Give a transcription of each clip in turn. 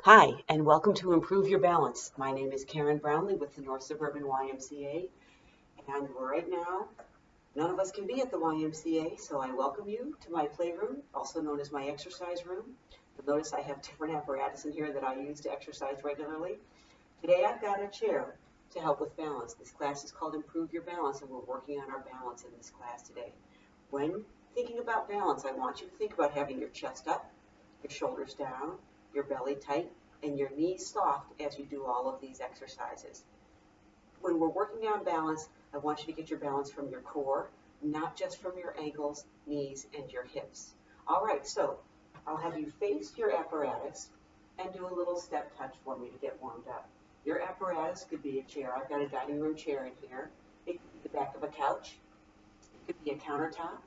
Hi, and welcome to Improve Your Balance. My name is Karen Brownlee with the North Suburban YMCA, and right now, none of us can be at the YMCA, so I welcome you to my playroom, also known as my exercise room. You'll notice I have different apparatus in here that I use to exercise regularly. Today I've got a chair to help with balance. This class is called Improve Your Balance, and we're working on our balance in this class today. When thinking about balance, I want you to think about having your chest up, your shoulders down, your belly tight, and your knees soft as you do all of these exercises. When we're working on balance, I want you to get your balance from your core, not just from your ankles, knees, and your hips. All right, so I'll have you face your apparatus and do a little step touch for me to get warmed up. Your apparatus could be a chair. I've got a dining room chair in here. It could be the back of a couch. It could be a countertop.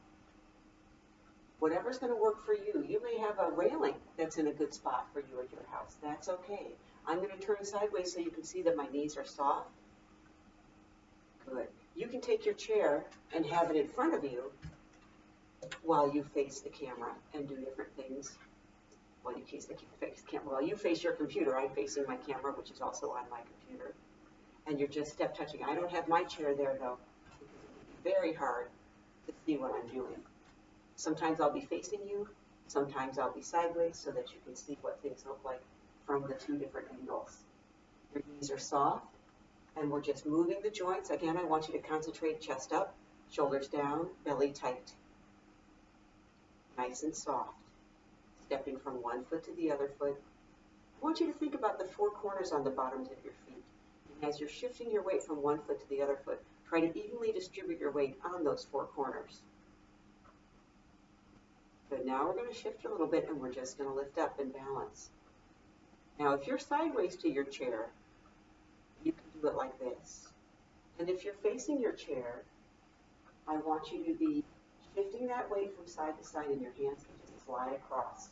Whatever's going to work for you. You may have a railing that's in a good spot for you at your house. That's okay. I'm going to turn sideways so you can see that my knees are soft. Good. You can take your chair and have it in front of you while you face the camera and do different things. While you face the camera, while you face your computer, I'm facing my camera, which is also on my computer. And you're just step touching. I don't have my chair there though, because it would be very hard to see what I'm doing. Sometimes I'll be facing you, sometimes I'll be sideways so that you can see what things look like from the two different angles. Your knees are soft, and we're just moving the joints. Again, I want you to concentrate chest up, shoulders down, belly tight. Nice and soft. Stepping from one foot to the other foot. I want you to think about the four corners on the bottoms of your feet. And as you're shifting your weight from one foot to the other foot, try to evenly distribute your weight on those four corners. But now we're going to shift a little bit and we're just going to lift up and balance. Now if you're sideways to your chair, you can do it like this. And if you're facing your chair, I want you to be shifting that weight from side to side and your hands can just slide across.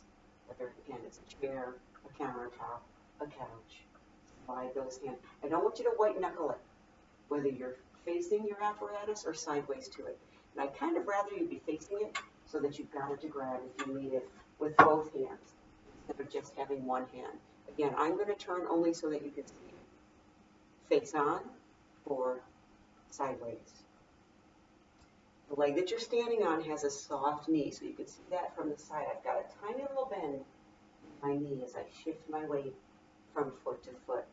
Whether again it's a chair, a countertop, a couch. Slide those hands. I don't want you to white knuckle it, whether you're facing your apparatus or sideways to it. And I'd kind of rather you be facing it so that you've got it to grab if you need it with both hands, instead of just having one hand. Again, I'm going to turn only so that you can see it. Face on or sideways. The leg that you're standing on has a soft knee, so you can see that from the side. I've got a tiny little bend in my knee as I shift my weight from foot to foot.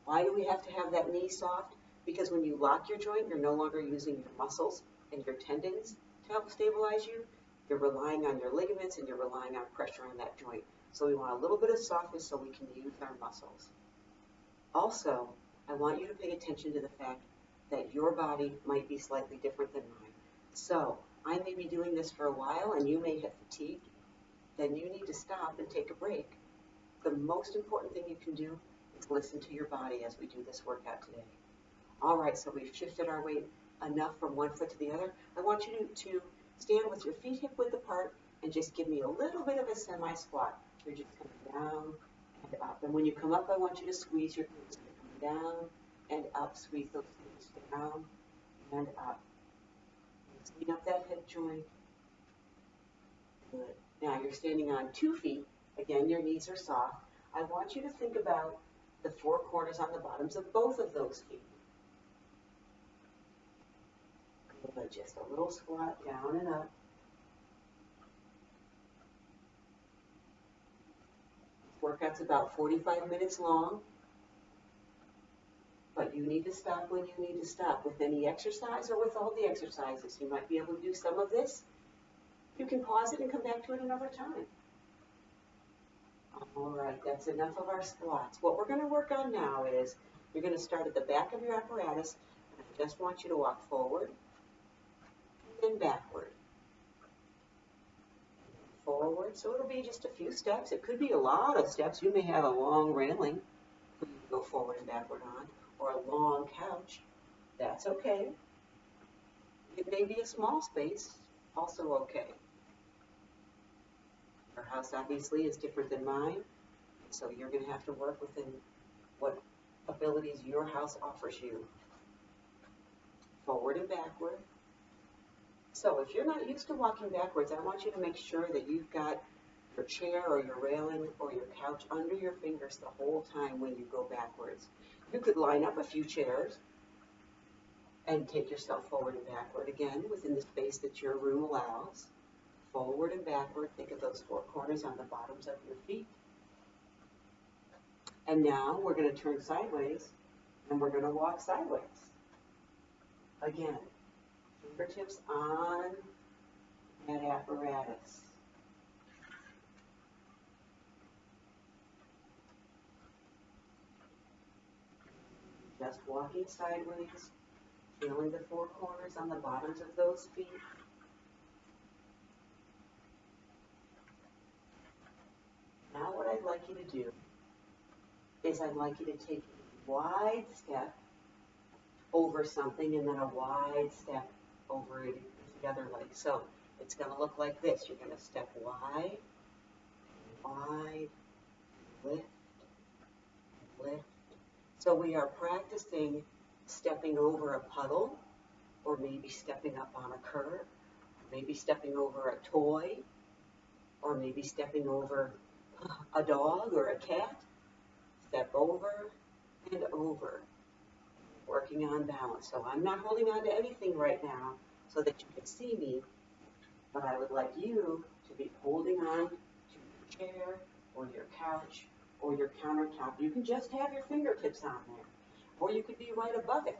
Why do we have to have that knee soft? Because when you lock your joint, you're no longer using your muscles and your tendons to help stabilize you. You're relying on your ligaments and you're relying on pressure on that joint. So we want a little bit of softness so we can use our muscles. Also, I want you to pay attention to the fact that your body might be slightly different than mine. So I may be doing this for a while and you may have fatigue. Then you need to stop and take a break. The most important thing you can do is listen to your body as we do this workout today. All right, so we've shifted our weight enough from one foot to the other. I want you to stand with your feet hip width apart and just give me a little bit of a semi-squat. You're just coming down and up. And when you come up, I want you to squeeze your glutes. Come down and up. Squeeze those glutes down and up. Clean up that hip joint. Good. Now you're standing on 2 feet. Again, your knees are soft. I want you to think about the four corners on the bottoms of both of those feet. Good. Just a little squat down and up. This workout's about 45 minutes long, but you need to stop when you need to stop with any exercise or with all the exercises. You might be able to do some of this. You can pause it and come back to it another time. All right, that's enough of our squats. What we're going to work on now is you're going to start at the back of your apparatus, and I just want you to walk forward and then backward. Forward, so it'll be just a few steps. It could be a lot of steps. You may have a long railing for you to go forward and backward on, or a long couch. That's okay. It may be a small space, also okay. Your house obviously is different than mine, so you're going to have to work within what abilities your house offers you. Forward and backward. So if you're not used to walking backwards, I want you to make sure that you've got your chair or your railing or your couch under your fingers the whole time when you go backwards. You could line up a few chairs and take yourself forward and backward again within the space that your room allows. Forward and backward. Think of those four corners on the bottoms of your feet. And now we're going to turn sideways and we're going to walk sideways. Again, fingertips on that apparatus. Just walking sideways, feeling the four corners on the bottoms of those feet. Now what I'd like you to do is I'd like you to take a wide step over something and then a wide step over it, the other leg. So it's going to look like this. You're going to step wide, wide, lift, lift. So we are practicing stepping over a puddle, or maybe stepping up on a curb, or maybe stepping over a toy, or maybe stepping over a dog or a cat. Step over and over, working on balance. So I'm not holding on to anything right now so that you can see me, but I would like you to be holding on to your chair or your couch or your countertop. You can just have your fingertips on there, or you could be right above it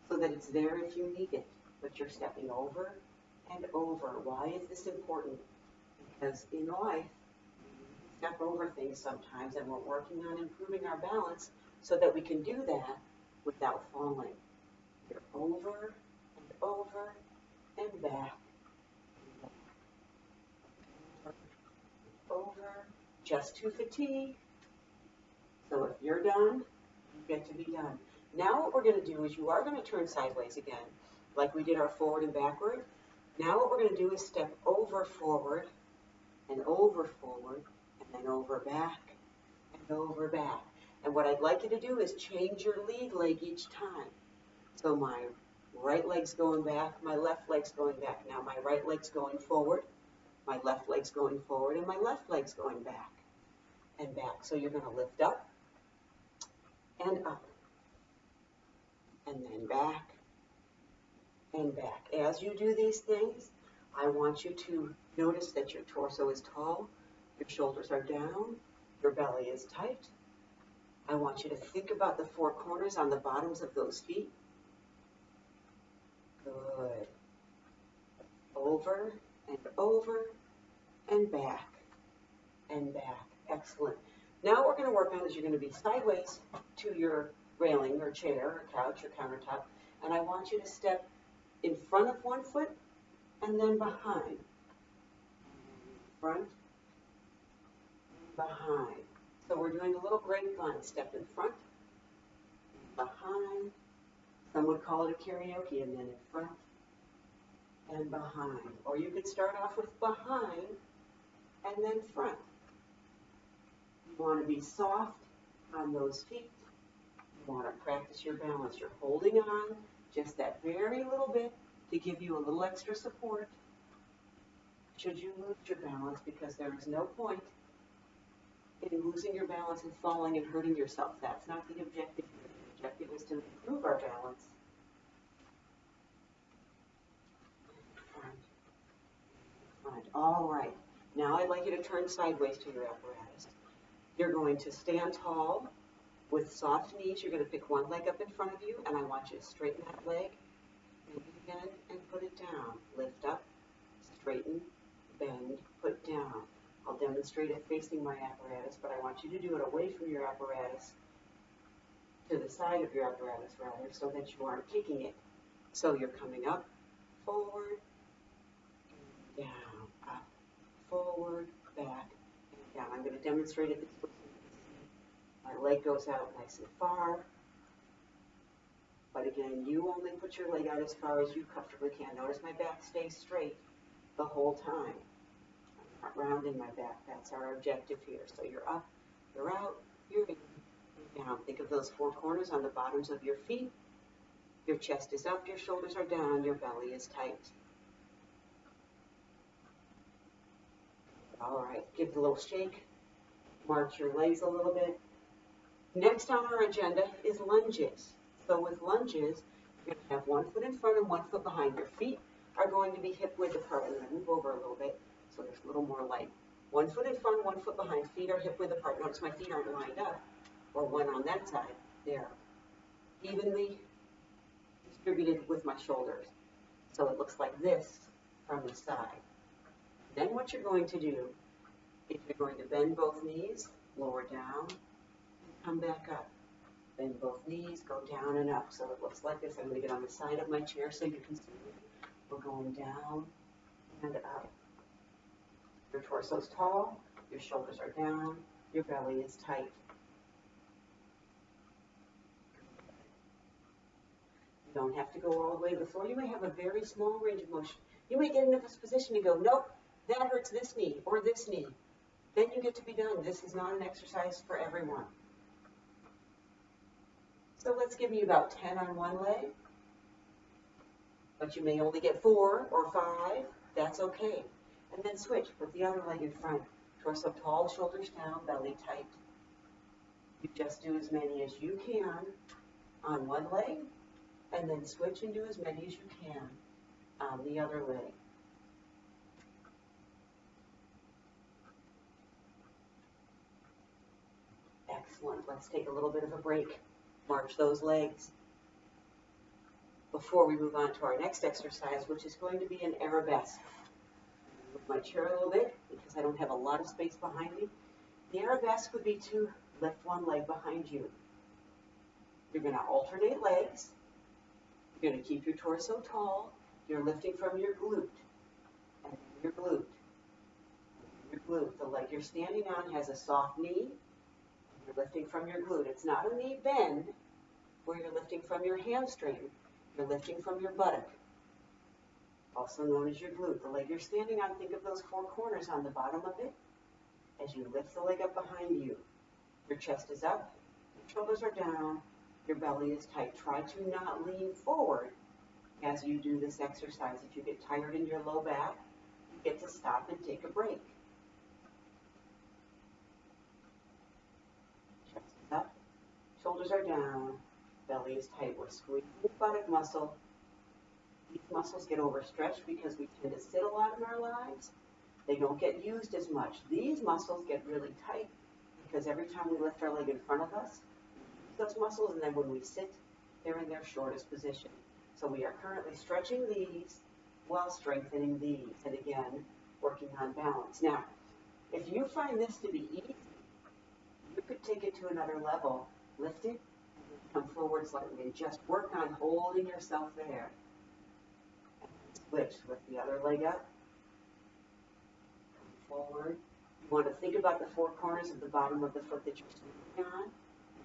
so that it's there if you need it, but you're stepping over and over. Why is this important? Because in life, we step over things sometimes, and we're working on improving our balance so that we can do that without falling. You're over and over and back. Over, just to fatigue. So if you're done, you get to be done. Now what we're going to do is you are going to turn sideways again, like we did our forward and backward. Now what we're going to do is step over forward, and then over back, and over back. And what I'd like you to do is change your lead leg each time. So my right leg's going back, my left leg's going back. Now my right leg's going forward, my left leg's going forward, and my left leg's going back and back. So you're going to lift up and up, and then back and back. As you do these things, I want you to notice that your torso is tall, your shoulders are down, your belly is tight. I want you to think about the four corners on the bottoms of those feet. Good. Over and back and back. Excellent. Now what we're going to work on is you're going to be sideways to your railing or chair or couch or countertop, and I want you to step in front of one foot and then behind. Front, behind. So we're doing a little grapevine. Step in front, behind. Some would call it a karaoke, and then in front and behind. Or you could start off with behind and then front. You want to be soft on those feet. You want to practice your balance. You're holding on just that very little bit to give you a little extra support should you lose your balance, because there is no point in losing your balance and falling and hurting yourself. That's not the objective. The objective is to improve our balance. Front. All right. Now I'd like you to turn sideways to your apparatus. You're going to stand tall with soft knees. You're going to pick one leg up in front of you, and I want you to straighten that leg, bend it again, and put it down. Lift up, straighten, bend, put down. I'll demonstrate it facing my apparatus, but I want you to do it away from your apparatus, to the side of your apparatus rather, so that you aren't kicking it. So you're coming up, forward, down, up, forward, back, and down. I'm going to demonstrate it this way. My leg goes out nice and far, but again, you only put your leg out as far as you comfortably can. Notice my back stays straight the whole time. I'm not rounding my back. That's our objective here. So you're up, you're out, you're in, you're down. Think of those four corners on the bottoms of your feet. Your chest is up, your shoulders are down, your belly is tight. All right, give it a little shake, march your legs a little bit. Next on our agenda is lunges. So with lunges, you're going to have 1 foot in front and 1 foot behind. Your feet are going to be hip width apart. We're going to move over a little bit so there's a little more light. 1 foot in front, 1 foot behind. Feet are hip width apart. Notice my feet aren't lined up, or one on that side. They're evenly distributed with my shoulders. So it looks like this from the side. Then what you're going to do is you're going to bend both knees, lower down, come back up. Bend both knees, go down and up. So it looks like this. I'm going to get on the side of my chair so you can see me. We're going down and up. Your torso's tall, your shoulders are down, your belly is tight. You don't have to go all the way to the floor. You may have a very small range of motion. You may get into this position and go, nope, that hurts this knee or this knee. Then you get to be done. This is not an exercise for everyone. So let's give you about 10 on one leg, but you may only get 4 or 5. That's okay. And then switch. Put the other leg in front. Torso tall, shoulders down, belly tight. You just do as many as you can on one leg, and then switch and do as many as you can on the other leg. Excellent. Let's take a little bit of a break. March those legs before we move on to our next exercise, which is going to be an arabesque. Move my chair a little bit because I don't have a lot of space behind me. The arabesque would be to lift one leg behind you. You're going to alternate legs. You're going to keep your torso tall. You're lifting from your glute and your glute. Your glute. The leg you're standing on has a soft knee. You're lifting from your glute. It's not a knee bend where you're lifting from your hamstring. You're lifting from your buttock, also known as your glute. The leg you're standing on, think of those 4 corners on the bottom of it as you lift the leg up behind you. Your chest is up, your shoulders are down, your belly is tight. Try to not lean forward as you do this exercise. If you get tired in your low back, you get to stop and take a break. Up, shoulders are down, belly is tight. We're squeezing the buttock muscle. These muscles get overstretched because we tend to sit a lot in our lives. They don't get used as much. These muscles get really tight because every time we lift our leg in front of us, those muscles, and then when we sit, they're in their shortest position. So we are currently stretching these while strengthening these, and again, working on balance. Now, if you find this to be easy, you could take it to another level, lift it, and come forward slightly, and just work on holding yourself there. And switch, lift the other leg up, come forward. You want to think about the 4 corners of the bottom of the foot that you're standing on.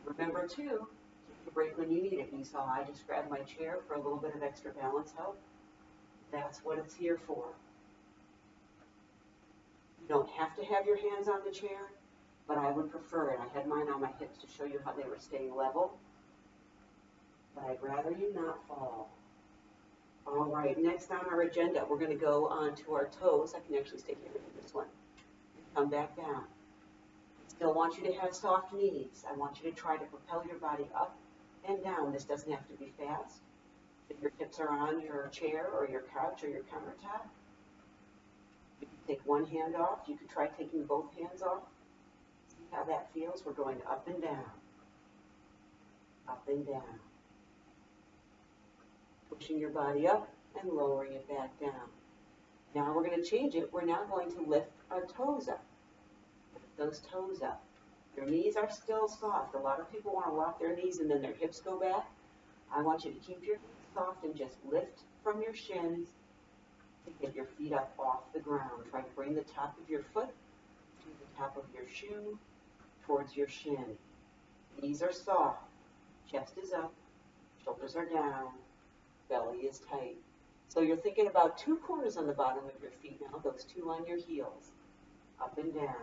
Remember too, take a break when you need it. You saw I just grabbed my chair for a little bit of extra balance help. That's what it's here for. You don't have to have your hands on the chair, but I would prefer it. I had mine on my hips to show you how they were staying level, but I'd rather you not fall. All right, next on our agenda, we're going to go on to our toes. I can actually stay here with this one. Come back down. Still want you to have soft knees. I want you to try to propel your body up and down. This doesn't have to be fast. If your hips are on your chair or your couch or your countertop, you can take one hand off. You can try taking both hands off. See how that feels? We're going up and down. Up and down. Pushing your body up and lowering it back down. Now we're going to change it. We're now going to lift our toes up. Those toes up. Your knees are still soft. A lot of people want to lock their knees and then their hips go back. I want you to keep your knees soft and just lift from your shins to get your feet up off the ground. Try to bring the top of your foot to the top of your shoe towards your shin. Knees are soft. Chest is up. Shoulders are down. Belly is tight. So you're thinking about 2 corners on the bottom of your feet now, those 2 on your heels. Up and down.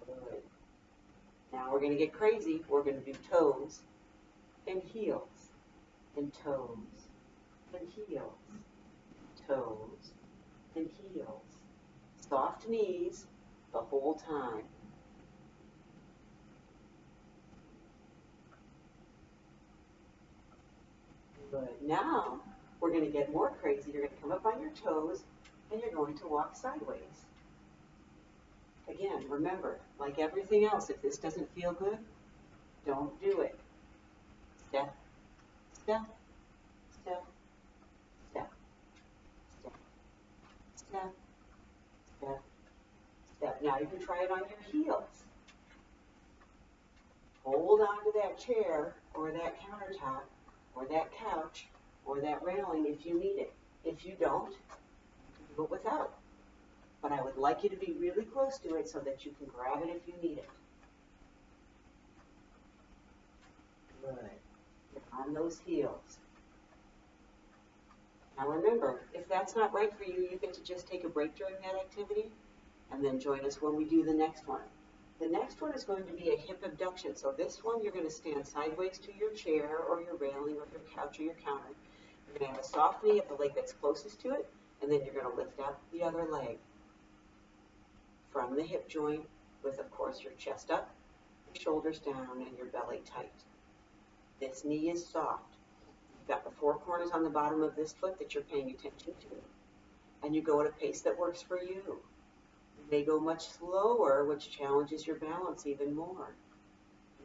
Good. Now we're going to get crazy. We're going to do toes and heels and toes and heels, toes and heels. Soft knees the whole time. Good. Now, we're going to get more crazy. You're going to come up on your toes, and you're going to walk sideways. Again, remember, like everything else, if this doesn't feel good, don't do it. Step, step, step, step, step, step, step, step. Now you can try it on your heels. Hold on to that chair or that countertop or that couch or that railing if you need it. If you don't, you can do it without. But I would like you to be really close to it so that you can grab it if you need it. Good. Get on those heels. Now remember, if that's not right for you, you get to just take a break during that activity and then join us when we do the next one. The next one is going to be a hip abduction. So this one, you're going to stand sideways to your chair or your railing or your couch or your counter. You're going to have a soft knee at the leg that's closest to it, and then you're going to lift up the other leg from the hip joint with, of course, your chest up, your shoulders down, and your belly tight. This knee is soft. You've got the four corners on the bottom of this foot that you're paying attention to. And you go at a pace that works for you. You may go much slower, which challenges your balance even more.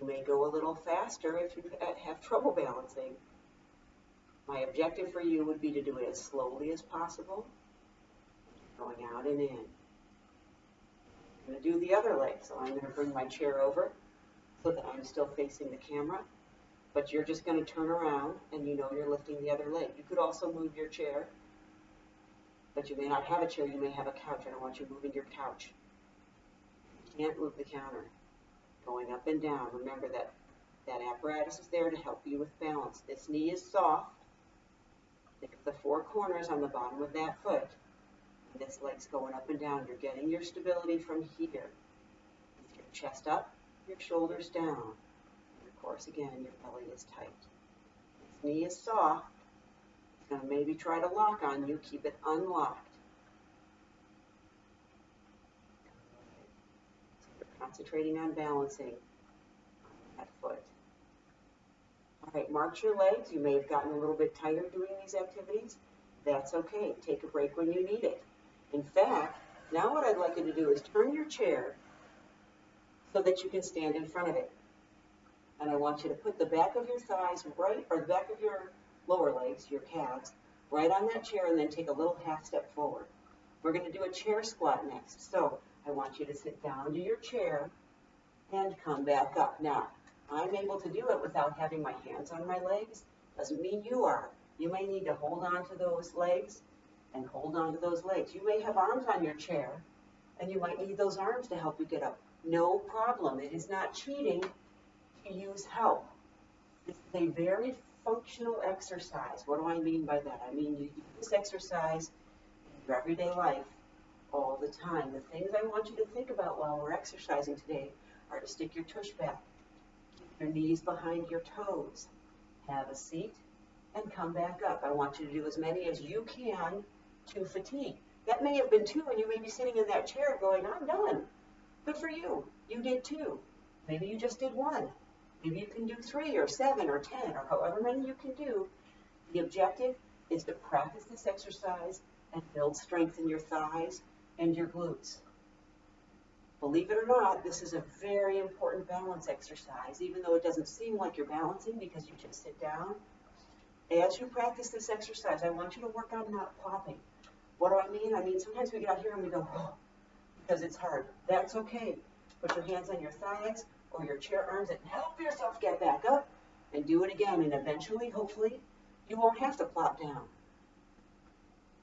You may go a little faster if you have trouble balancing. My objective for you would be to do it as slowly as possible, going out and in. I'm going to do the other leg, so I'm going to bring my chair over so that I'm still facing the camera, but you're just going to turn around and you know you're lifting the other leg. You could also move your chair, but you may not have a chair, you may have a couch. I don't want you moving your couch. You can't move the counter. Going up and down, remember that apparatus is there to help you with balance. This knee is soft. Think of the four corners on the bottom of that foot. This leg's going up and down. You're getting your stability from here. With your chest up, your shoulders down. And of course, again, your belly is tight. This knee is soft. It's going to maybe try to lock on you. Keep it unlocked. So you're concentrating on balancing that foot. All right, march your legs. You may have gotten a little bit tired doing these activities. That's okay. Take a break when you need it. In fact, now what I'd like you to do is turn your chair so that you can stand in front of it. And I want you to put the back of your thighs right, or the back of your lower legs, your calves, right on that chair and then take a little half step forward. We're going to do a chair squat next. So I want you to sit down to your chair and come back up. Now, I'm able to do it without having my hands on my legs. Doesn't mean you are. You may need to hold on to those legs and hold on to those legs. You may have arms on your chair, and you might need those arms to help you get up. No problem. It is not cheating to use help. This is a very functional exercise. What do I mean by that? I mean you use this exercise in your everyday life all the time. The things I want you to think about while we're exercising today are to stick your tush back, keep your knees behind your toes, have a seat, and come back up. I want you to do as many as you can to fatigue. That may have been 2, and you may be sitting in that chair going, I'm done. Good for you. You did 2. Maybe you just did 1. Maybe you can do 3 or 7 or 10 or however many you can do. The objective is to practice this exercise and build strength in your thighs and your glutes. Believe it or not, this is a very important balance exercise, even though it doesn't seem like you're balancing because you just sit down. As you practice this exercise, I want you to work on not plopping. What do I mean? I mean, sometimes we get out here and we go, oh, because it's hard. That's okay. Put your hands on your thighs or your chair arms and help yourself get back up and do it again. And eventually, hopefully, you won't have to plop down.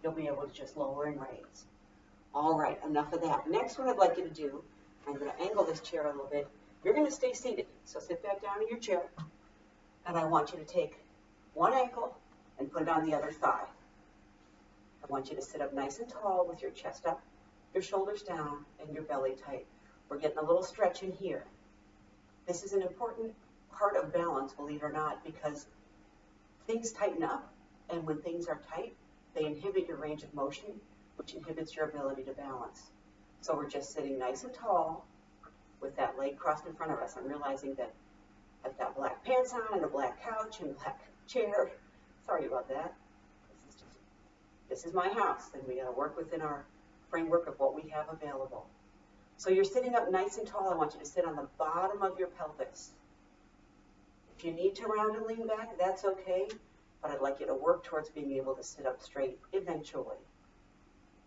You'll be able to just lower and raise. All right, enough of that. Next, what I'd like you to do, I'm going to angle this chair a little bit. You're going to stay seated. So sit back down in your chair. And I want you to take one ankle and put it on the other thigh. I want you to sit up nice and tall with your chest up, your shoulders down, and your belly tight. We're getting a little stretch in here. This is an important part of balance, believe it or not, because things tighten up, and when things are tight, they inhibit your range of motion, which inhibits your ability to balance. So we're just sitting nice and tall with that leg crossed in front of us. I'm realizing that I've got black pants on and a black couch and a black chair. Sorry about that. This is my house, and we got to work within our framework of what we have available. So you're sitting up nice and tall. I want you to sit on the bottom of your pelvis. If you need to round and lean back, that's okay, but I'd like you to work towards being able to sit up straight eventually.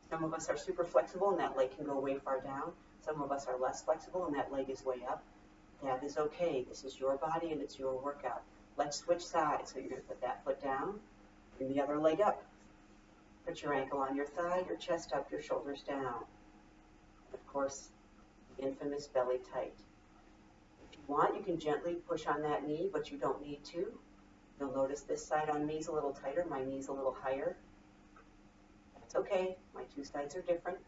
Some of us are super flexible, and that leg can go way far down. Some of us are less flexible, and that leg is way up. That is okay. This is your body, and it's your workout. Let's switch sides. So you're going to put that foot down, bring the other leg up. Put your ankle on your thigh, your chest up, your shoulders down. Of course, the infamous belly tight. If you want, you can gently push on that knee, but you don't need to. You'll notice this side on me is a little tighter, my knee's a little higher. That's okay. My two sides are different.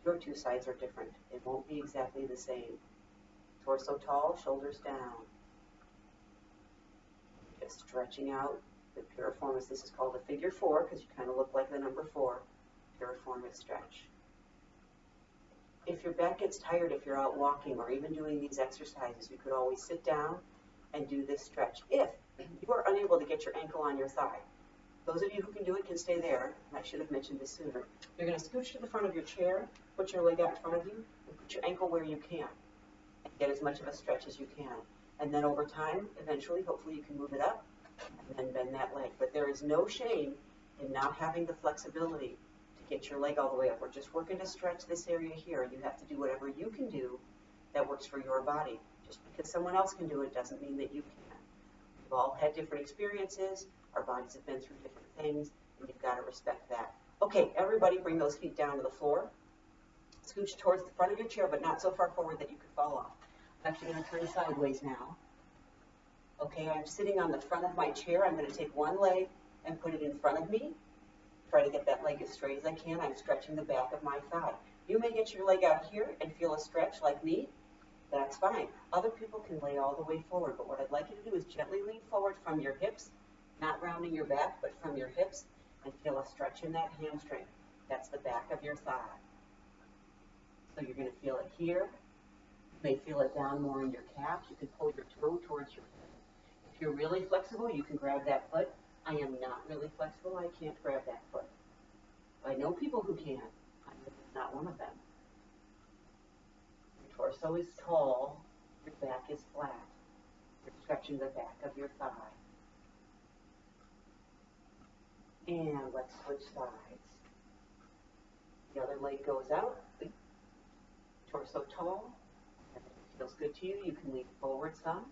Your two sides are different. It won't be exactly the same. Torso tall, shoulders down. Just stretching out. The piriformis, this is called a figure 4 because you kind of look like the number 4. Piriformis stretch. If your back gets tired, if you're out walking or even doing these exercises, you could always sit down and do this stretch. If you are unable to get your ankle on your thigh, those of you who can do it can stay there. And I should have mentioned this sooner. You're going to scooch to the front of your chair, put your leg out in front of you, and put your ankle where you can. And get as much of a stretch as you can. And then over time, eventually, hopefully you can move it up and then bend that leg. But there is no shame in not having the flexibility to get your leg all the way up. We're just working to stretch this area here. You have to do whatever you can do that works for your body. Just because someone else can do it doesn't mean that you can. We've all had different experiences. Our bodies have been through different things, and you've got to respect that. Okay, everybody bring those feet down to the floor. Scooch towards the front of your chair, but not so far forward that you could fall off. I'm actually going to turn sideways now. Okay, I'm sitting on the front of my chair. I'm going to take one leg and put it in front of me. Try to get that leg as straight as I can. I'm stretching the back of my thigh. You may get your leg out here and feel a stretch like me. That's fine. Other people can lay all the way forward, but what I'd like you to do is gently lean forward from your hips, not rounding your back, but from your hips, and feel a stretch in that hamstring. That's the back of your thigh. So you're going to feel it here. You may feel it down more in your calf. You can pull your toe towards your hip. If you're really flexible, you can grab that foot. I am not really flexible. I can't grab that foot. I know people who can. I'm not one of them. Your torso is tall. Your back is flat. You're stretching the back of your thigh. And let's switch sides. The other leg goes out. Torso tall. If it feels good to you, you can lean forward some.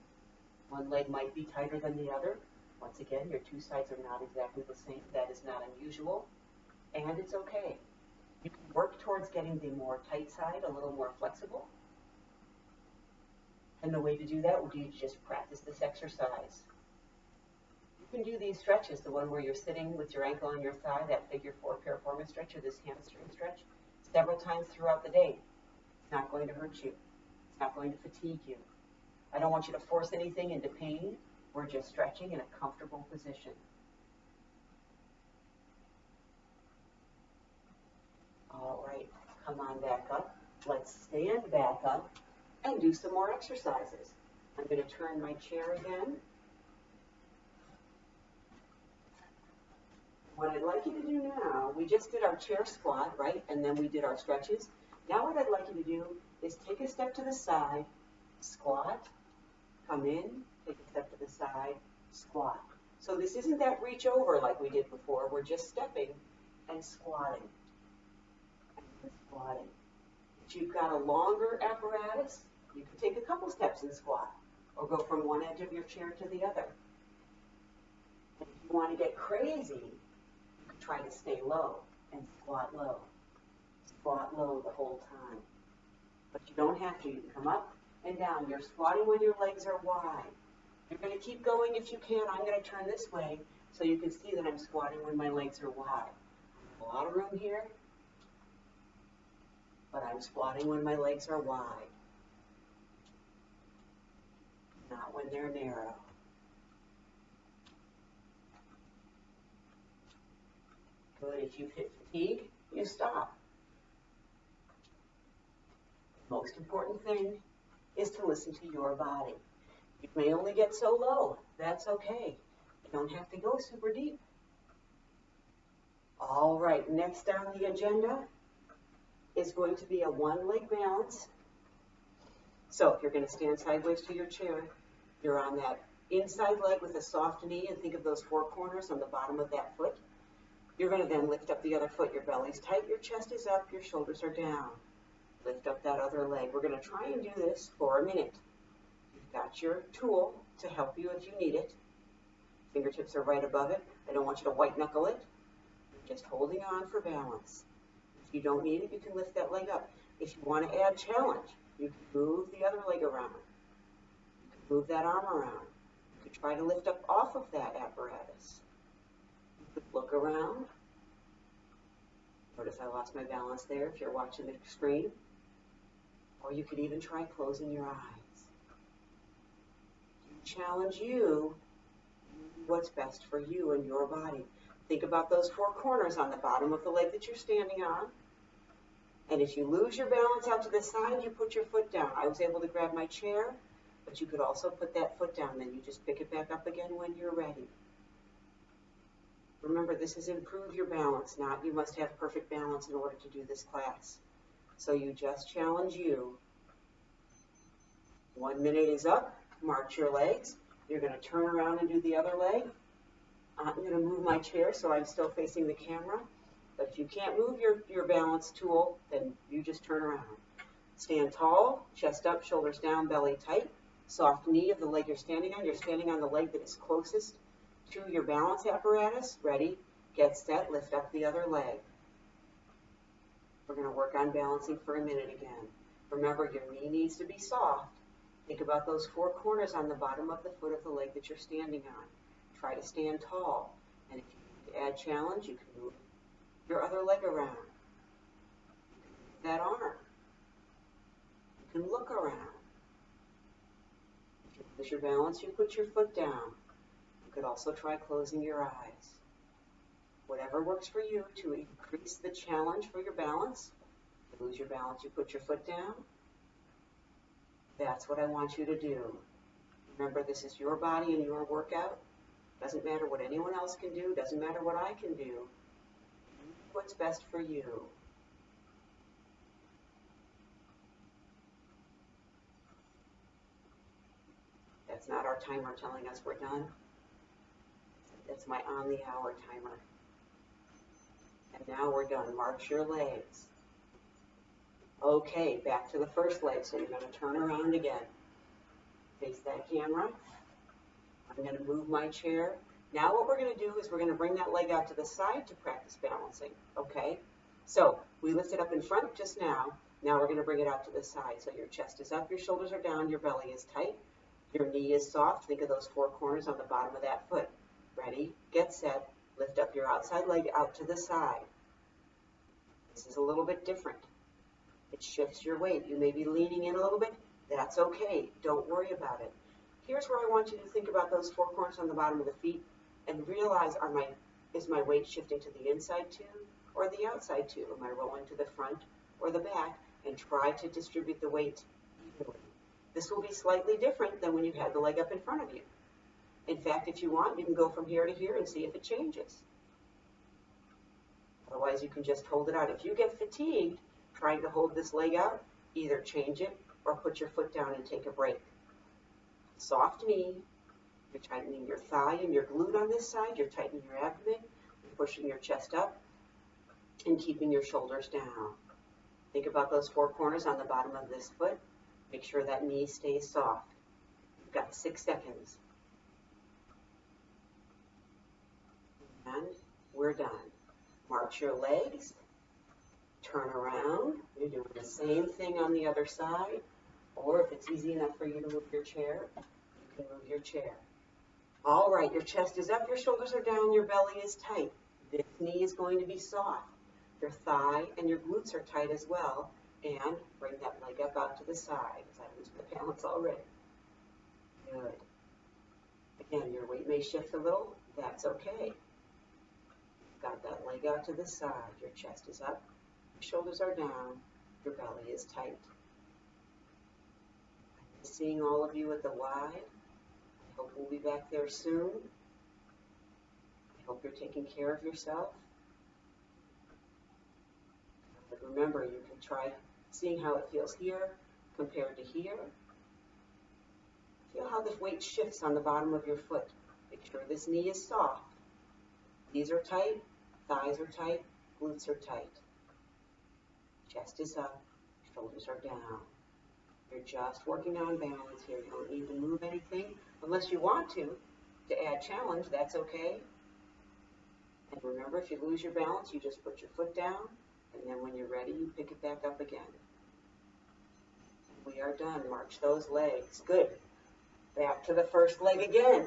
One leg might be tighter than the other. Once again, your two sides are not exactly the same. That is not unusual, and it's okay. You can work towards getting the more tight side a little more flexible. And the way to do that would be to just practice this exercise. You can do these stretches, the one where you're sitting with your ankle on your thigh, that figure 4 piriformis stretch or this hamstring stretch, several times throughout the day. It's not going to hurt you. It's not going to fatigue you. I don't want you to force anything into pain. We're just stretching in a comfortable position. All right, come on back up. Let's stand back up and do some more exercises. I'm going to turn my chair again. What I'd like you to do now, we just did our chair squat, right? And then we did our stretches. Now what I'd like you to do is take a step to the side, squat, come in, take a step to the side, squat. So this isn't that reach over like we did before. We're just stepping and squatting. And squatting. If you've got a longer apparatus, you can take a couple steps and squat, or go from one edge of your chair to the other. And if you want to get crazy, you can try to stay low and squat low. Squat low the whole time. But you don't have to. You can come up and down. You're squatting when your legs are wide. You're going to keep going if you can. I'm going to turn this way so you can see that I'm squatting when my legs are wide. A lot of room here, but I'm squatting when my legs are wide, not when they're narrow. Good. If you fatigue, you stop. Most important thing is to listen to your body. You may only get so low. That's okay. You don't have to go super deep. All right, next on the agenda is going to be a one-leg balance. So if you're going to stand sideways to your chair, you're on that inside leg with a soft knee, and think of those four corners on the bottom of that foot. You're going to then lift up the other foot. Your belly's tight, your chest is up, your shoulders are down. Lift up that other leg. We're going to try and do this for a minute. You've got your tool to help you if you need it. Fingertips are right above it. I don't want you to white knuckle it. You're just holding on for balance. If you don't need it, you can lift that leg up. If you want to add challenge, you can move the other leg around. You can move that arm around. You can try to lift up off of that apparatus. You could look around. Notice I lost my balance there if you're watching the screen. Or you could even try closing your eyes. Challenge you, what's best for you and your body. Think about those four corners on the bottom of the leg that you're standing on. And if you lose your balance out to the side, you put your foot down. I was able to grab my chair, but you could also put that foot down. Then you just pick it back up again when you're ready. Remember, this is improve your balance, not you must have perfect balance in order to do this class. So you just challenge you. 1 minute is up. March your legs. You're going to turn around and do the other leg. I'm going to move my chair so I'm still facing the camera. But if you can't move your balance tool, then you just turn around. Stand tall, chest up, shoulders down, belly tight. Soft knee of the leg you're standing on. You're standing on the leg that is closest to your balance apparatus. Ready, get set, lift up the other leg. We're going to work on balancing for a minute again. Remember, your knee needs to be soft. Think about those four corners on the bottom of the foot of the leg that you're standing on. Try to stand tall. And if you need to add challenge, you can move your other leg around. You can move that arm. You can look around. If you lose your balance, you put your foot down. You could also try closing your eyes. Whatever works for you to increase the challenge for your balance. If you lose your balance, you put your foot down. That's what I want you to do. Remember, this is your body and your workout. Doesn't matter what anyone else can do. Doesn't matter what I can do. What's best for you. That's not our timer telling us we're done. That's my on the hour timer. And now we're done. March your legs. Okay, back to the first leg. So you're going to turn around again. Face that camera. I'm going to move my chair. Now what we're going to do is we're going to bring that leg out to the side to practice balancing. Okay? So we lifted up in front just now. Now we're going to bring it out to the side. So your chest is up, your shoulders are down, your belly is tight, your knee is soft. Think of those four corners on the bottom of that foot. Ready? Get set. Lift up your outside leg out to the side. This is a little bit different. It shifts your weight. You may be leaning in a little bit. That's okay. Don't worry about it. Here's where I want you to think about those four corners on the bottom of the feet and realize, is my weight shifting to the inside too or the outside too? Am I rolling to the front or the back? And try to distribute the weight evenly. This will be slightly different than when you had the leg up in front of you. In fact, if you want, you can go from here to here and see if it changes. Otherwise, you can just hold it out. If you get fatigued trying to hold this leg out, either change it or put your foot down and take a break. Soft knee. You're tightening your thigh and your glute on this side. You're tightening your abdomen. You're pushing your chest up and keeping your shoulders down. Think about those four corners on the bottom of this foot. Make sure that knee stays soft. You've got 6 seconds. And we're done. March your legs. Turn around. You're doing the same thing on the other side. Or if it's easy enough for you to move your chair, you can move your chair. All right, your chest is up, your shoulders are down, your belly is tight. This knee is going to be soft. Your thigh and your glutes are tight as well. And bring that leg up out to the side, as I lose my balance already. Good. Again, your weight may shift a little. That's okay. Got that leg out to the side. Your chest is up. Your shoulders are down. Your belly is tight. I'm seeing all of you at the Y. I hope we'll be back there soon. I hope you're taking care of yourself. But remember, you can try seeing how it feels here compared to here. Feel how the weight shifts on the bottom of your foot. Make sure this knee is soft. Knees are tight, thighs are tight, glutes are tight. Chest is up, shoulders are down. You're just working on balance here. You don't need to move anything unless you want to add challenge, that's okay. And remember, if you lose your balance, you just put your foot down, and then when you're ready, you pick it back up again. We are done. March those legs. Good. Back to the first leg again.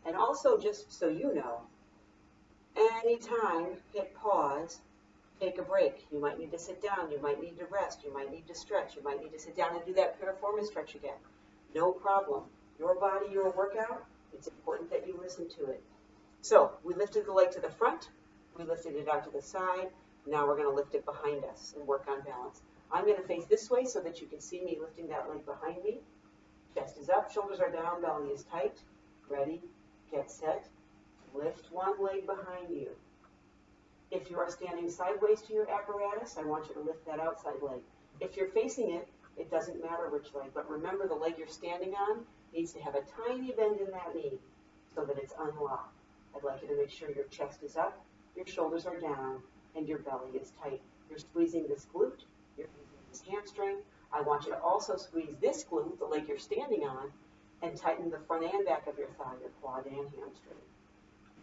And also, just so you know, anytime hit pause, take a break. You might need to sit down. You might need to rest. You might need to stretch. You might need to sit down and do that piriformis stretch again. No problem. Your body, your workout, it's important that you listen to it. So we lifted the leg to the front. We lifted it out to the side. Now we're going to lift it behind us and work on balance. I'm going to face this way so that you can see me lifting that leg behind me. Chest is up, shoulders are down, belly is tight. Ready, get set. Lift one leg behind you. If you are standing sideways to your apparatus, I want you to lift that outside leg. If you're facing it, it doesn't matter which leg, but remember the leg you're standing on needs to have a tiny bend in that knee so that it's unlocked. I'd like you to make sure your chest is up, your shoulders are down, and your belly is tight. You're squeezing this glute, you're squeezing this hamstring. I want you to also squeeze this glute, the leg you're standing on, and tighten the front and back of your thigh, your quad and hamstring.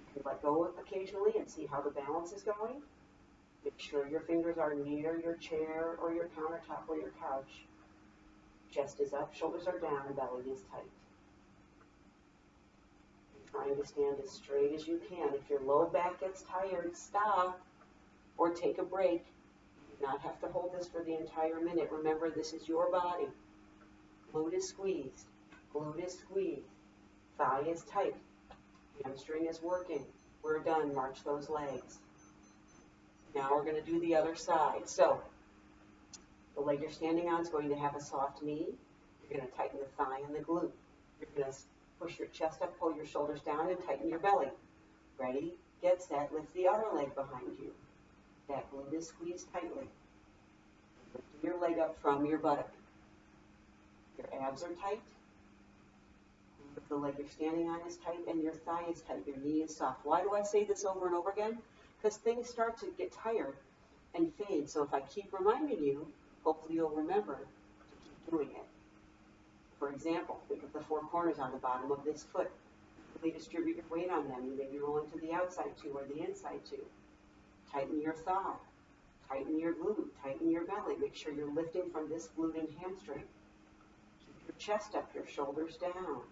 You can let go occasionally and see how the balance is going. Make sure your fingers are near your chair or your countertop or your couch. Chest is up, shoulders are down, and belly is tight. You're trying to stand as straight as you can. If your low back gets tired, stop or take a break. You do not have to hold this for the entire minute. Remember, this is your body. Glute is squeezed. Glute is squeezed. Thigh is tight. Hamstring is working. We're done. March those legs. Now we're going to do the other side. So the leg you're standing on is going to have a soft knee. You're going to tighten the thigh and the glute. You're going to push your chest up, pull your shoulders down, and tighten your belly. Ready, get set, lift the other leg behind you. That glute is squeezed tightly. Lift your leg up from your buttock. Your abs are tight. The leg you're standing on is tight, and your thigh is tight. Your knee is soft. Why do I say this over and over again? Because things start to get tired and fade. So if I keep reminding you, hopefully you'll remember to keep doing it. For example, think of the four corners on the bottom of this foot. Really distribute your weight on them. You may be rolling to the outside too or the inside too. Tighten your thigh. Tighten your glute. Tighten your belly. Make sure you're lifting from this glute and hamstring. Keep your chest up, your shoulders down.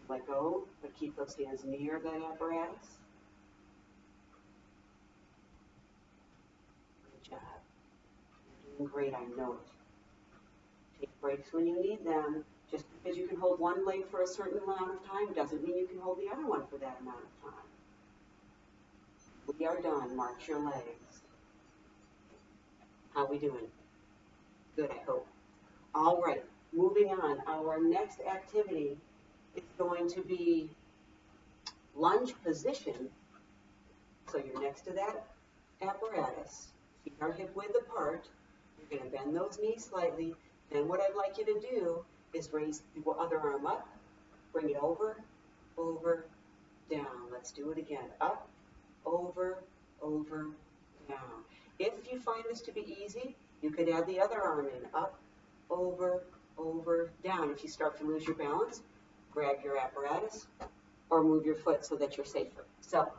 Let go, but keep those hands near that apparatus. Good job. You're doing great, I know it. Take breaks when you need them. Just because you can hold one leg for a certain amount of time doesn't mean you can hold the other one for that amount of time. We are done. March your legs. How we doing? Good, I hope. All right, moving on. Our next activity is going to be lunge position. So you're next to that apparatus. Feet are hip width apart. You're going to bend those knees slightly. Then what I'd like you to do is raise the other arm up, bring it over, over, down. Let's do it again. Up, over, over, down. If you find this to be easy, you could add the other arm in. Up, over, down. If you start to lose your balance, grab your apparatus or move your foot so that you're safer. So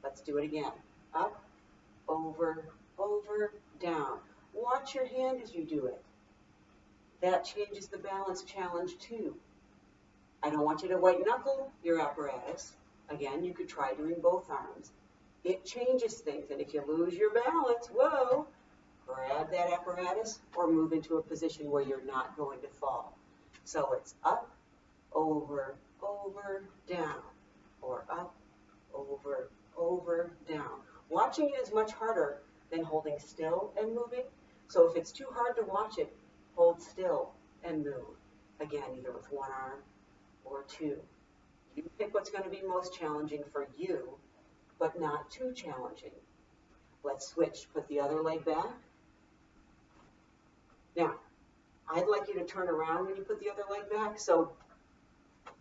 let's do it again. Up, over, down. Watch your hand as you do it. That changes the balance challenge too. I don't want you to white knuckle your apparatus. Again, you could try doing both arms. It changes things, and if you lose your balance, whoa, grab that apparatus or move into a position where you're not going to fall. So it's up, over, down, or up, over, over, down. Watching it is much harder than holding still and moving. So if it's too hard to watch it, hold still and move. Again, either with one arm or two. You pick what's going to be most challenging for you, but not too challenging. Let's switch. Put the other leg back. Now, I'd like you to turn around when you put the other leg back. So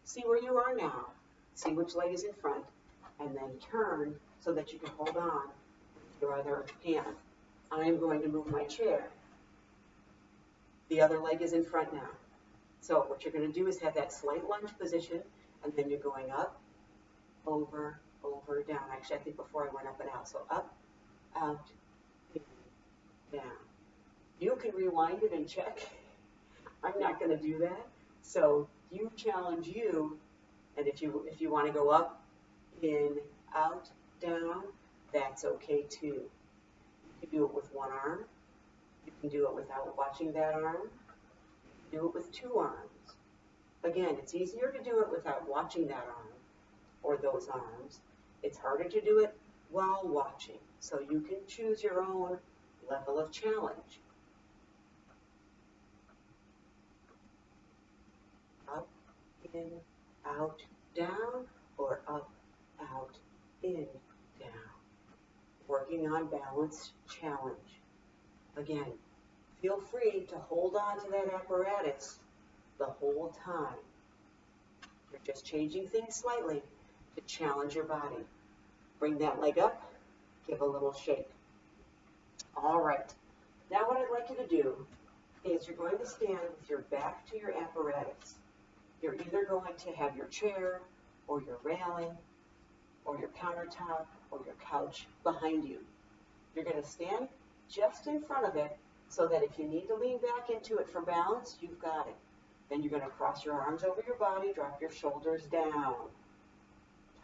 see where you are now. See which leg is in front. And then turn so that you can hold on with your other hand. I'm going to move my chair. The other leg is in front now. So what you're going to do is have that slight lunge position, and then you're going up, over, over, down. Actually, I think before I went up and out. So up, out, in, down. You can rewind it and check. I'm not going to do that. So you challenge you, and if you want to go up, in, out, down, that's okay too. You can do it with one arm. You can do it without watching that arm. You can do it with two arms. Again, it's easier to do it without watching that arm or those arms. It's harder to do it while watching. So you can choose your own level of challenge. Up, in, out, down, or up, out, in, down. Working on balance challenge. Again, feel free to hold on to that apparatus the whole time. You're just changing things slightly to challenge your body. Bring that leg up, give a little shake. All right. Now what I'd like you to do is you're going to stand with your back to your apparatus. You're either going to have your chair or your railing or your countertop or your couch behind you. You're going to stand just in front of it so that if you need to lean back into it for balance, you've got it. Then you're going to cross your arms over your body, drop your shoulders down,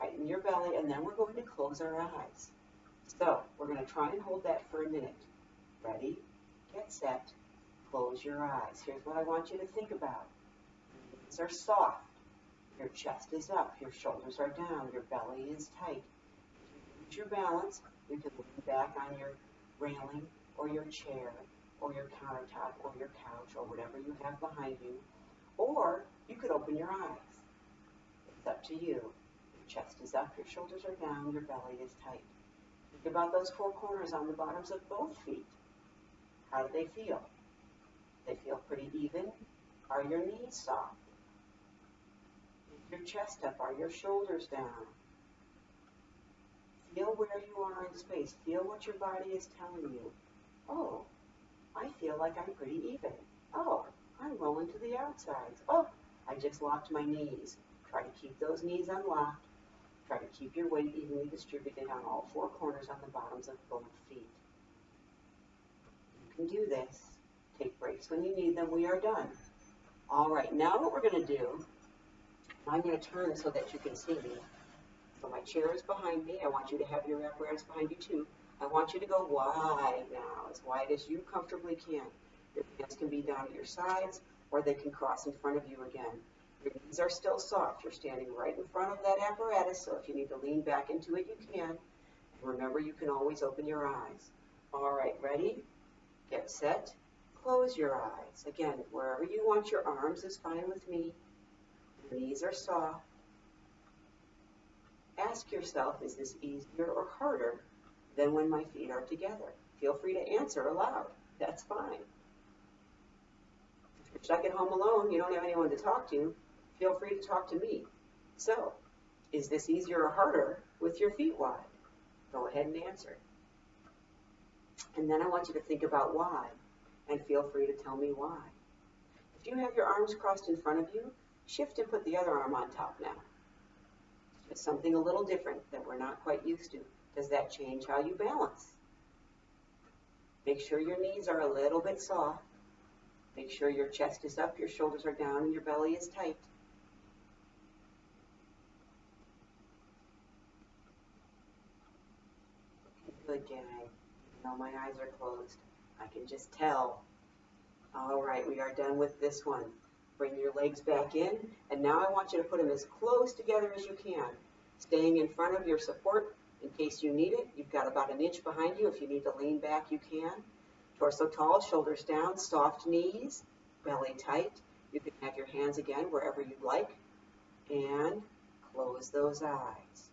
tighten your belly, and then we're going to close our eyes. So we're going to try and hold that for a minute. Ready, get set, close your eyes. Here's what I want you to think about. Your knees are soft, your chest is up, your shoulders are down, your belly is tight. If you lose your balance, you can lean back on your railing or your chair or your countertop or your couch or whatever you have behind you. Or you could open your eyes. It's up to you. Your chest is up, your shoulders are down, your belly is tight. Think about those four corners on the bottoms of both feet. How do they feel? They feel pretty even. Are your knees soft? Is your chest up? Are your shoulders down? Feel where you are in space. Feel what your body is telling you. Oh, I feel like I'm pretty even. Oh, I'm rolling to the outsides. Oh, I just locked my knees. Try to keep those knees unlocked. Try to keep your weight evenly distributed on all four corners on the bottoms of both feet. You can do this. Take breaks when you need them. We are done. All right, now what we're going to do, I'm going to turn so that you can see me. So my chair is behind me. I want you to have your apparatus behind you too. I want you to go wide now, as wide as you comfortably can. Your hands can be down at your sides, or they can cross in front of you again. Your knees are still soft. You're standing right in front of that apparatus, so if you need to lean back into it, you can. And remember, you can always open your eyes. All right, ready? Get set. Close your eyes. Again, wherever you want your arms is fine with me. Your knees are soft. Ask yourself, is this easier or harder than when my feet are together? Feel free to answer aloud. That's fine. If you're stuck at home alone, you don't have anyone to talk to, feel free to talk to me. So, is this easier or harder with your feet wide? Go ahead and answer. And then I want you to think about why, and feel free to tell me why. If you have your arms crossed in front of you, shift and put the other arm on top now. It's something a little different that we're not quite used to. Does that change how you balance? Make sure your knees are a little bit soft. Make sure your chest is up, your shoulders are down, and your belly is tight. Good, gang. Even though my eyes are closed, I can just tell. All right, we are done with this one. Bring your legs back in, and now I want you to put them as close together as you can, staying in front of your support In case you need it, you've got about an inch behind you. If you need to lean back, you can. Torso tall, shoulders down, soft knees, belly tight. You can have your hands again wherever you'd like. And close those eyes.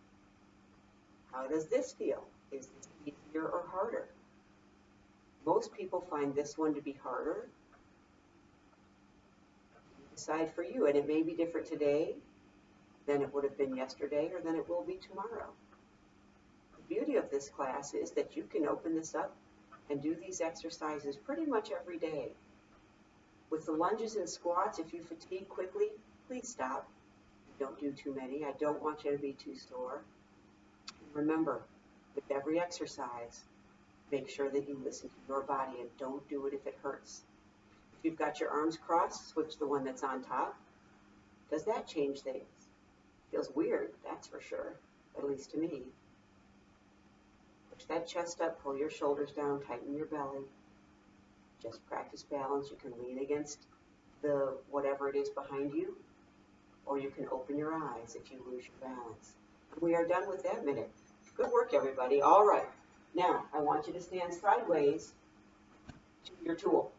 How does this feel? Is this easier or harder? Most people find this one to be harder. Decide for you, and it may be different today than it would have been yesterday or than it will be tomorrow. The beauty of this class is that you can open this up and do these exercises pretty much every day. With the lunges and squats, if you fatigue quickly, please stop. Don't do too many. I don't want you to be too sore. Remember, with every exercise, make sure that you listen to your body and don't do it if it hurts. If you've got your arms crossed, switch the one that's on top. Does that change things? Feels weird, that's for sure, at least to me. Push that chest up, pull your shoulders down, tighten your belly. Just practice balance. You can lean against the whatever it is behind you, or you can open your eyes if you lose your balance. And we are done with that minute. Good work, everybody. All right. Now, I want you to stand sideways to your tool.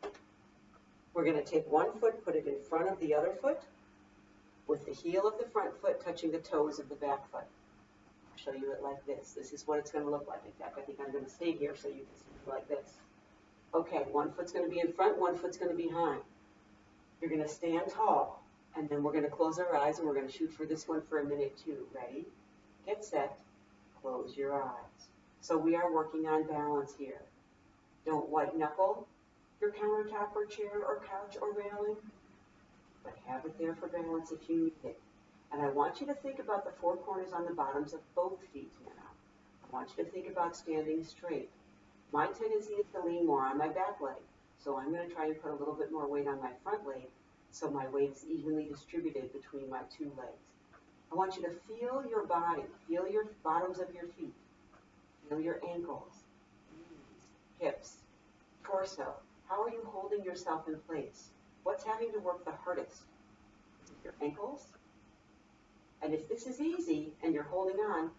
We're going to take one foot, put it in front of the other foot, with the heel of the front foot touching the toes of the back foot. I'll show you it like this. This is what it's going to look like. In fact, I think I'm going to stay here so you can see it like this. Okay, one foot's going to be in front, one foot's going to be behind. You're going to stand tall, and then we're going to close our eyes, and we're going to shoot for this one for a minute too. Ready? Get set. Close your eyes. So we are working on balance here. Don't white knuckle your countertop or chair or couch or railing, but have it there for balance if you need it. And I want you to think about the four corners on the bottoms of both feet now. I want you to think about standing straight. My tendency is to lean more on my back leg, so I'm going to try and put a little bit more weight on my front leg so my weight is evenly distributed between my two legs. I want you to feel your body, feel your bottoms of your feet, feel your ankles, knees, hips, torso. How are you holding yourself in place? What's having to work the hardest? Is it your ankles? And if this is easy and you're holding on,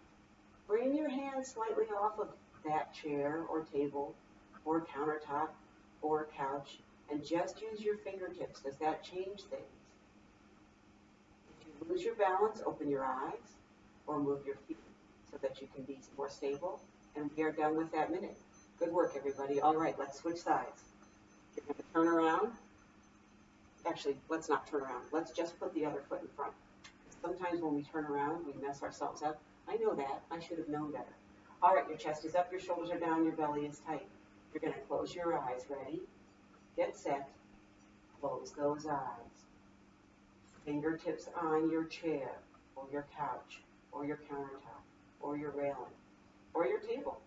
bring your hands slightly off of that chair or table or countertop or couch and just use your fingertips. Does that change things? If you lose your balance, open your eyes or move your feet so that you can be more stable. And we are done with that minute. Good work, everybody. All right, let's switch sides. You're going to turn around. Actually, let's not turn around. Let's just put the other foot in front. Sometimes when we turn around, we mess ourselves up. I know that. I should have known better. All right, your chest is up, your shoulders are down, your belly is tight. You're going to close your eyes. Ready? Get set. Close those eyes. Fingertips on your chair or your couch or your countertop or your railing or your table.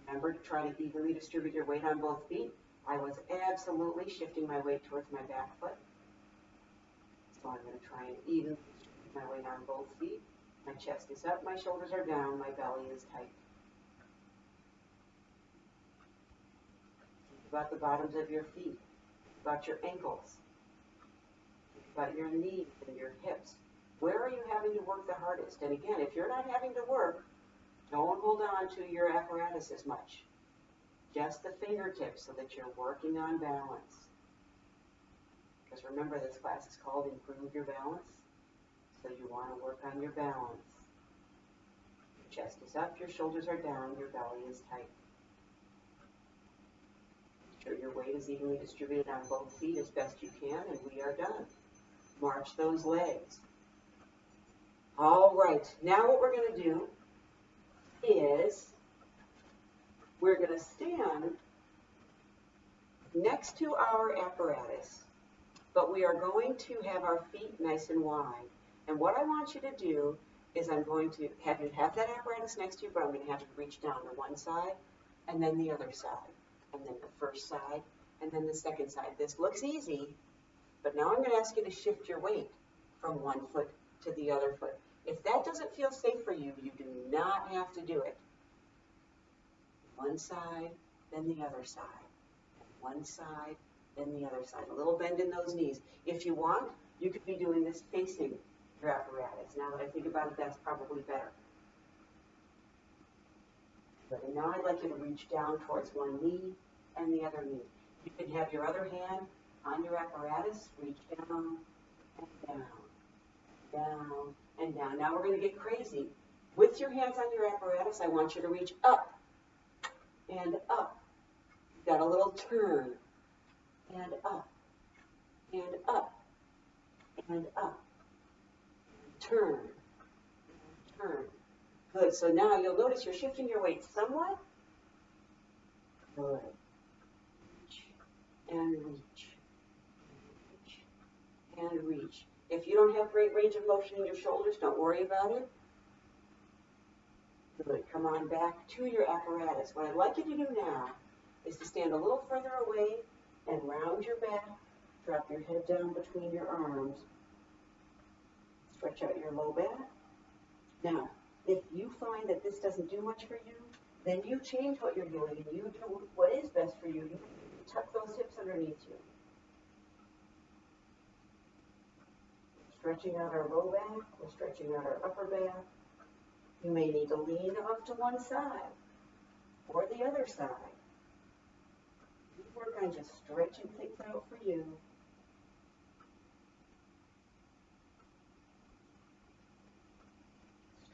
Remember to try to evenly distribute your weight on both feet. I was absolutely shifting my weight towards my back foot. So I'm going to try and evenly distribute my weight on both feet. My chest is up, my shoulders are down, my belly is tight. Think about the bottoms of your feet. Think about your ankles. Think about your knees and your hips. Where are you having to work the hardest? And again, if you're not having to work, don't hold on to your apparatus as much. Just the fingertips so that you're working on balance. Because remember, this class is called Improve Your Balance. So you want to work on your balance. Your chest is up, your shoulders are down, your belly is tight. Make sure your weight is evenly distributed on both feet as best you can, and we are done. March those legs. All right, now what we're going to do is we're going to stand next to our apparatus, but we are going to have our feet nice and wide. And what I want you to do is I'm going to have you have that apparatus next to you, but I'm going to have you reach down to one side and then the other side, and then the first side, and then the second side. This looks easy, but now I'm going to ask you to shift your weight from one foot to the other foot. If that doesn't feel safe for you, you do not have to do it. One side, then the other side. And one side, then the other side. A little bend in those knees. If you want, you could be doing this facing your apparatus. Now that I think about it, that's probably better. Good. And now I'd like you to reach down towards one knee and the other knee. You can have your other hand on your apparatus, reach down and down, down and down. Now we're going to get crazy. With your hands on your apparatus, I want you to reach up and up. You've got a little turn and up and up and up. Turn and turn. Good. So now you'll notice you're shifting your weight somewhat. Good. Reach and reach. Reach and reach. If you don't have great range of motion in your shoulders, don't worry about it. Good. Come on back to your apparatus. What I'd like you to do now is to stand a little further away and round your back. Drop your head down between your arms. Stretch out your low back. Now, if you find that this doesn't do much for you, then you change what you're doing and you do what is best for you. You tuck those hips underneath you. We're stretching out our low back. We're stretching out our upper back. You may need to lean off to one side or the other side. You work on just stretching things out for you.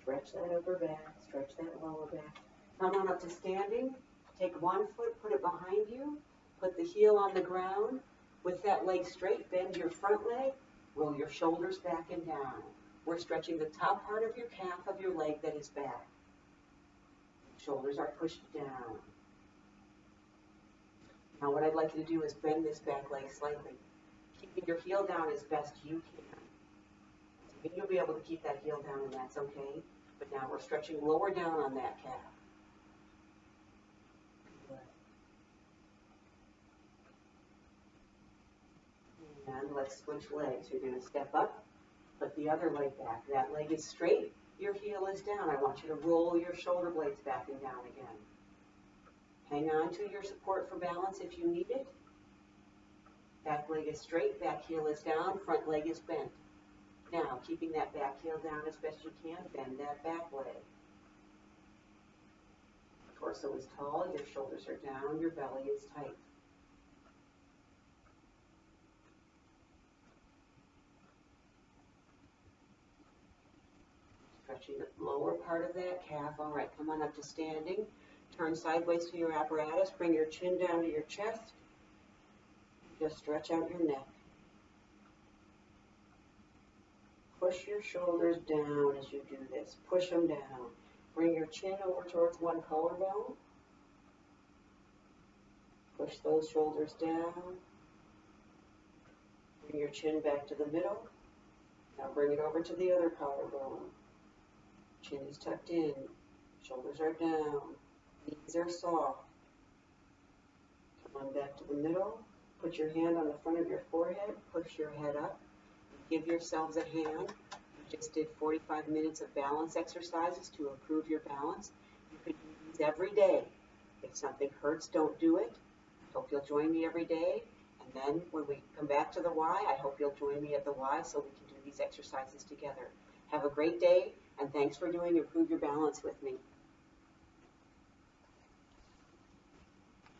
Stretch that upper back, stretch that lower back. Come on up to standing. Take one foot, put it behind you. Put the heel on the ground. With that leg straight, bend your front leg. Roll your shoulders back and down. We're stretching the top part of your calf of your leg that is back. Shoulders are pushed down. Now what I'd like you to do is bend this back leg slightly, keeping your heel down as best you can. You'll be able to keep that heel down and that's okay. But now we're stretching lower down on that calf. And let's switch legs. You're going to step up, put the other leg back. That leg is straight. Your heel is down. I want you to roll your shoulder blades back and down again. Hang on to your support for balance if you need it. Back leg is straight, back heel is down, front leg is bent. Now, keeping that back heel down as best you can, bend that back leg. Torso is tall, your shoulders are down, your belly is tight. Stretching the lower part of that calf. All right, come on up to standing. Turn sideways to your apparatus. Bring your chin down to your chest. Just stretch out your neck. Push your shoulders down as you do this. Push them down. Bring your chin over towards one collarbone. Push those shoulders down. Bring your chin back to the middle. Now bring it over to the other collarbone. Chin is tucked in. Shoulders are down. Knees are soft. Come on back to the middle. Put your hand on the front of your forehead. Push your head up. Give yourselves a hand. You just did 45 minutes of balance exercises to improve your balance. You could do these every day. If something hurts, don't do it. I hope you'll join me every day. And then when we come back to the Y, I hope you'll join me at the Y so we can do these exercises together. Have a great day, and thanks for doing Improve Your Balance with me.